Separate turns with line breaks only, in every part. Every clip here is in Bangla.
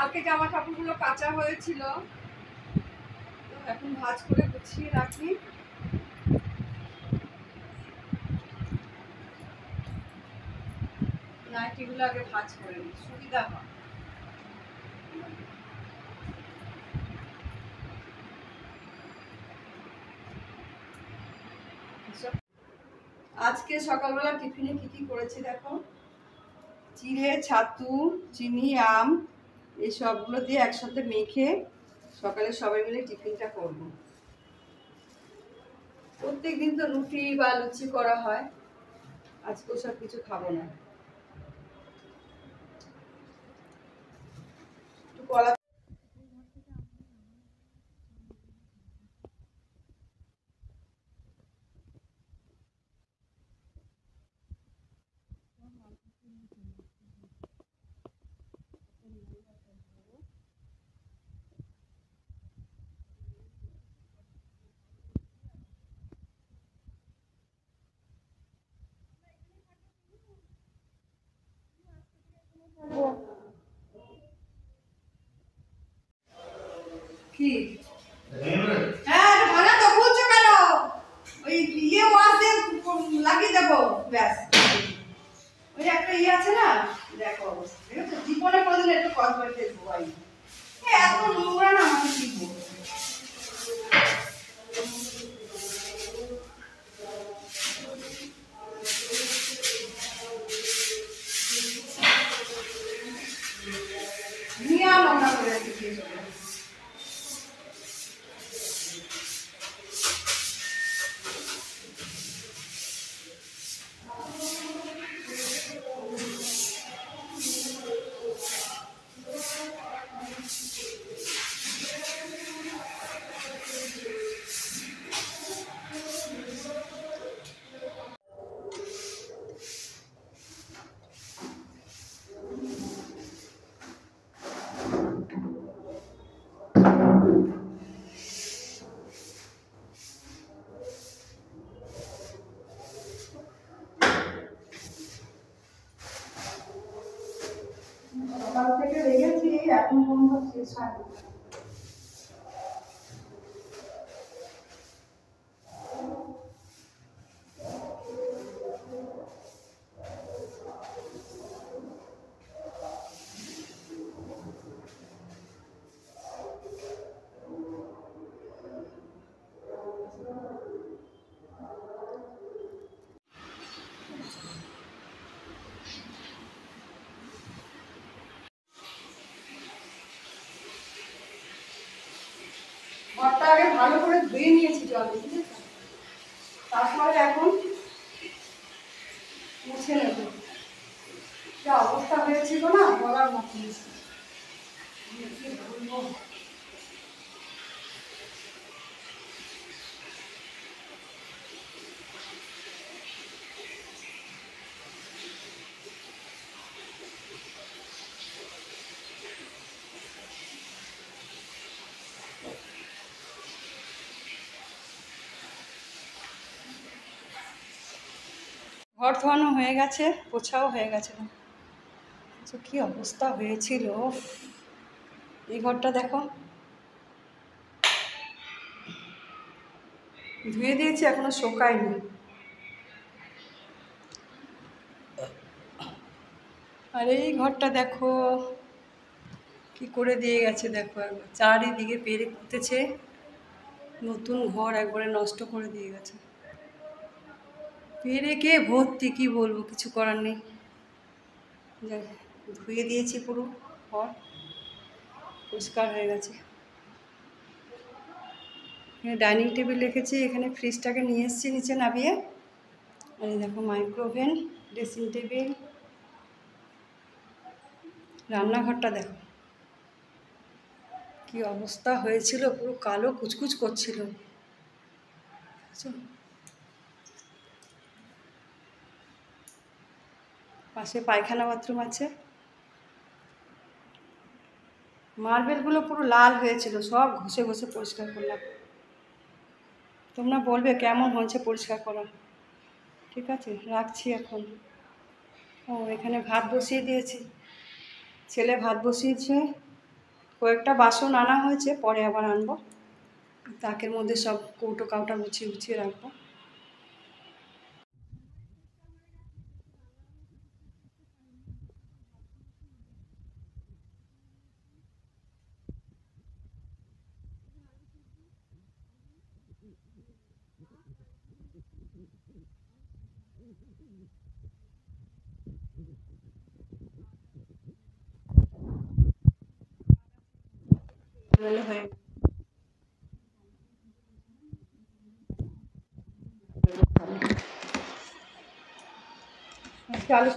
কালকে জামা কাপড়গুলো কাঁচা হয়েছিল, তো এখন ভাঁজ করে গুছিয়ে রাখি। নাইটিগুলো আগে ভাঁজ করে নিই, সুবিধা হয়। আজকে সকালবেলা টিফিনে কি কি করেছি দেখো। চিড়ে, ছাতু, চিনি, আম এই সবগুলো দিয়ে একসাথে মেখে সকালে সবাই মিলে টিফিনটা করব। প্রত্যেকদিন তো রুটি বা লুচি করা হয়, আজকে সব কিছু খাবো না। একটু কলা কি হ্যাঁ ভাঙা তো বলছো কেন? ওই ইয়ে ওয়াশ দিয়ে লাগিয়ে দেবো ব্যাস। ওই একটা ইয়ে আছে না, দেখো অবস্থা, ঠিক আছে? জীবনে কোনোদিন একটু কসমেটিক ধোয়াই এত নোংরা না, আমি কি বলবো। নিয়ে নোংরা করে রেখে চলে। সকাল থেকে রেখেছি, এখন পর্যন্ত শেষ হয়নি। ঘরটা আগে ভালো করে ধুয়ে নিয়েছি জল দিয়ে, ঠিক আছে? তারপরে এখন মুছে নেব। যা অবস্থা হয়েছিল না, বলার মতো না। কি বলবো। ঘর ধোয়ানো হয়ে গেছে, পোছাও হয়ে গেছে। আচ্ছা কি অবস্থা হয়েছিল, এই ঘরটা দেখো। ধুয়ে দিয়েছি, এখনো শোকায়নি। আর এই ঘরটা দেখো কি করে দিয়ে গেছে, দেখো একবার চারিদিকে পেরে কুতেছে, নতুন ঘর একবারে নষ্ট করে দিয়ে গেছে। পেরেকে ভর্তি, কি বলবো, কিছু করার নেই। ধুয়ে দিয়েছি পুরো ঘর, পরিষ্কার হয়ে গেছে। এখানে ডাইনিং টেবিল রেখেছি, এখানে ফ্রিজটাকে নিয়ে এসেছি নিচে নামিয়ে। আর এই দেখো মাইক্রোওভেন, ড্রেসিং টেবিল, রান্নাঘরটা দেখো কি অবস্থা হয়েছিল, পুরো কালো কুচকুচ করছিল। পাশে পায়খানা বাথরুম আছে। মার্বেলগুলো পুরো লাল হয়েছিল, সব ঘষে ঘষে পরিষ্কার করলাম। তোমরা বলবে কেমন হয়েছে পরিষ্কার করা। ঠিক আছে, রাখছি এখন। ও এখানে ভাত বসিয়ে দিয়েছি, ছেলে ভাত বসিয়েছে, কয়েকটা বাসন আনা হয়েছে, পরে আবার আনবো। তাকের মধ্যে সব কৌটো কাউটা গুছিয়ে গুছিয়ে রাখবো। হয়ে চালু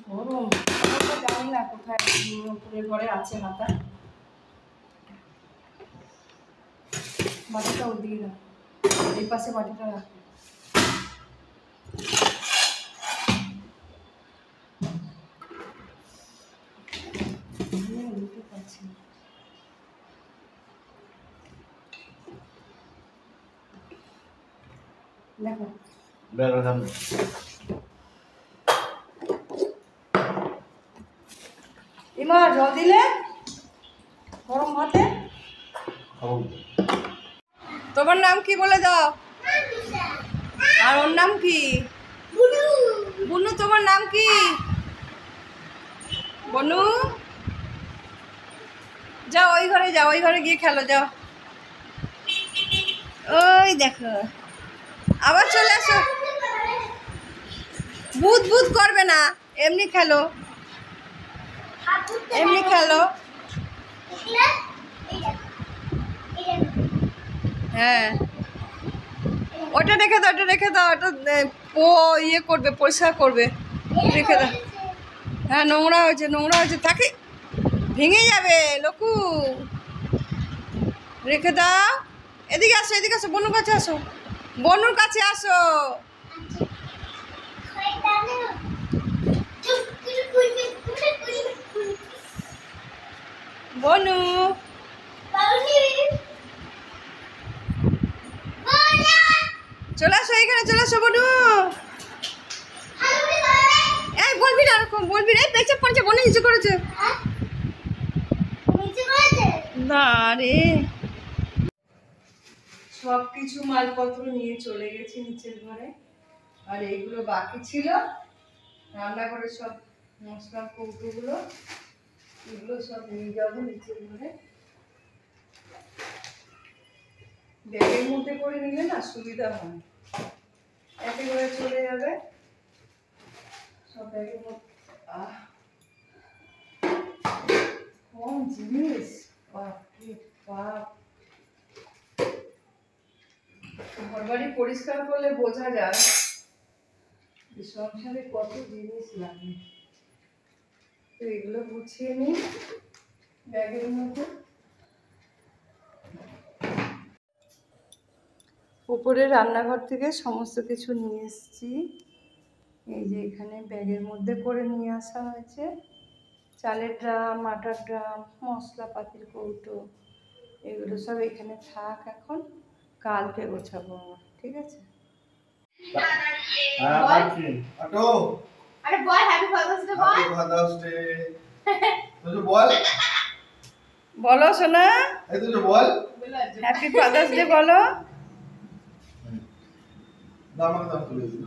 গরম, জানি না কোথায় উপরের ঘরে আছে হাতা। বাটিটা ওদিকে রাখ, এই পাশে বাটিটা রাখ। দেখো ইমা জল দিলে গরম ভাতে। তোমার নাম কি বলে দাও? আর ওর নাম কি? বুনু। তোমার নাম কি? বনু। যাও ওই ঘরে, যাও ওই ঘরে গিয়ে খেলো, যাও। ওই দেখো আবার চলে আসো। ভূত ভূত করবে না, এমনি খেলো, এমনি খেলো। হ্যাঁ ওটা রেখে দাও, ওটা রেখে দাও, ওটা ইয়ে করবে, পরিষ্কার করবে, রেখে দাও। হ্যাঁ নোংরা হয়েছে, নোংরা হয়েছে, তাকে ভেঙে যাবে লোকু, রেখে দাও। এদিকে আসো, এদিকে আসো, বনুর কাছে আসো, বনুর কাছে আসো। বনু চলে আসো, এখানে চলে আসো বনু। এই বলবি না, এরকম বলবি না। পেছাপ করেছে, বনু নিচে করেছে না রে। সব কিছু মালপত্র নিয়ে চলে গেছি নিচের ঘরে, আর এইগুলো বাকি ছিল রান্নাঘরে, সব মশলার কৌটোগুলো, এগুলো সব নিয়ে যাবো নিচের ঘরে। ব্যাগের মধ্যে করে নিলে না সুবিধা হয়, একেবারে চলে যাবে সব ব্যাগের মধ্যে। কোন জিনিস, বাপরে বাপ। ঘরবাড়ি পরিষ্কার করলে বোঝা যায় যে সংসারে কত জিনিস লাগে। তো এগুলো গুছিয়ে নিই ব্যাগের মধ্যে। উপরে রান্নাঘর থেকে সমস্ত কিছু নিয়ে এসেছি, এই যে এখানে ব্যাগের মধ্যে করে নিয়ে আসা হয়েছে। চালের ড্রাম, আটার ড্রাম, মশলাপাতির কৌটো, এগুলো সব এখানে থাক, এখন কালকে গোছাবো আমার, ঠিক আছে?
আরে বল হ্যাপি ফাদার্স ডে, বল হ্যাপি ফাদার্স ডে। তুই বল,
বলো সোনা,
এই তুই বল
হ্যাপি ফাদার্স ডে বলো।
দামাকে দাম তুলে দিল।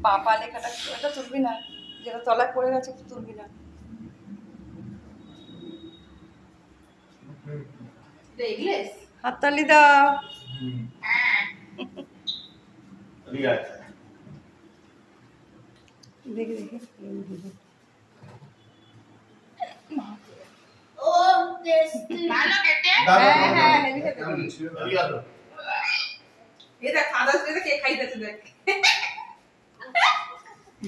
পাপা লেখাটা ওটা তুলবি না, যেটা তলায় পড়ে গেছে তুলবি না। হাততালি দাও। দেখি দেখি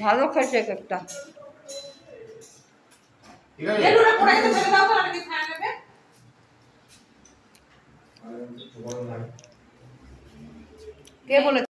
ভালো খাইছে একটা।
কে বলেছে?